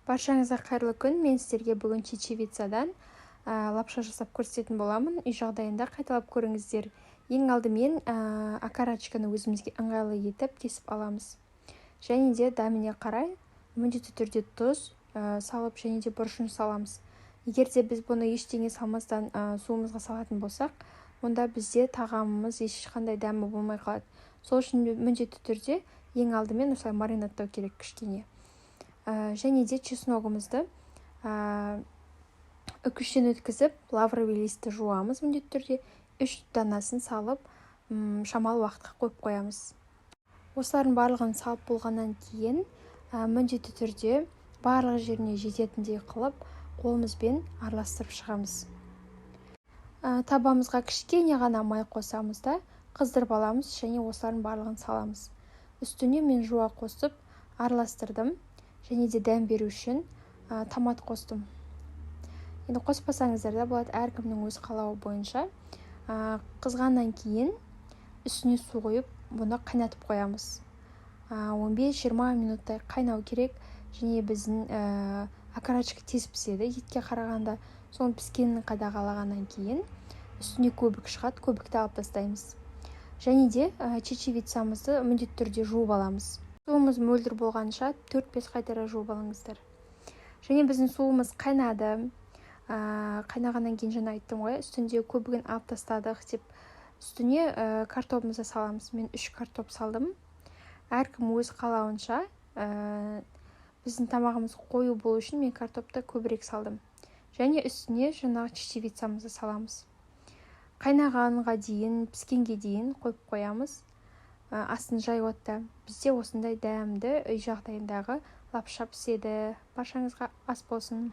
Баршаңызға қайырлы күн. Мен сіздерге бүгін чечевицадан лапша жасап көрсететін боламын. Үй жағдайында қайталап көріңіздер. Ең алдымен окорочканы өзімізге ыңғайлы етіп кесіп аламыз. Және де дәміне қарай міндетті түрде тұз салып және де бұрышын саламыз. Егер де біз бұны ештеңе салмастан суымызға салатын болсақ, онда бізде тағамымыз ешқандай дәмі болмай қалады. Сол үшін міндетті түрде ең алдымен осылай маринадтау керек кішкене. Және де чесногымызды үкіштен өткізіп, лавровый листті жуамыз міндетті түрде. 3 данасын салып, шамалы уақытқа қойып қоямыз. Осылардың барлығын салып болғаннан кейін, міндетті түрде барлық жеріне жететіндей қылып, қолымызбен араластырып шығамыз. Табамызға кішкене ғана май қосамыз да, қыздырып аламыз және осылардың барлығын саламыз. Үстіне мен жуа қосып, араластырдым. Және де дәм беру үшін томат қостым. Енді қоспасаңыздар да болады, әркімнің өз қалауы бойынша. Қызғаннан кейін үстіне су қойып, бұны қайнатып қоямыз. 15-20 минуттай қайнау керек. Және біздің окорочка тез піседі, етке қарағанда. Соның піскенін қадағалағаннан кейін үстіне көбік шығады, көбікті алып тастаймыз. Және де чечевицамызды міндетті түрде жуып аламыз. Суымыз мөлдір болғанша 4-5 қайтара жуып алыңыздар. Және біздің суымыз қайнады. Қайнағаннан кейін жаңа айттым ғой, үстінде көбігін алып тастадық деп. Үстіне картопымызды саламыз. Мен 3 картоп салдым. Әркім өз қалауынша. Біздің тамағымыз қою болу үшін мен картопты көбірек салдым. Және үстіне жаңағы чечевицамызды саламыз. Қайнағанға дейін, піскенге дейін қойып қоямыз. Астын жай отта. Бізде осындай дәмді үй жағдайындағы лапша піседі. Баршаңызға ас болсын.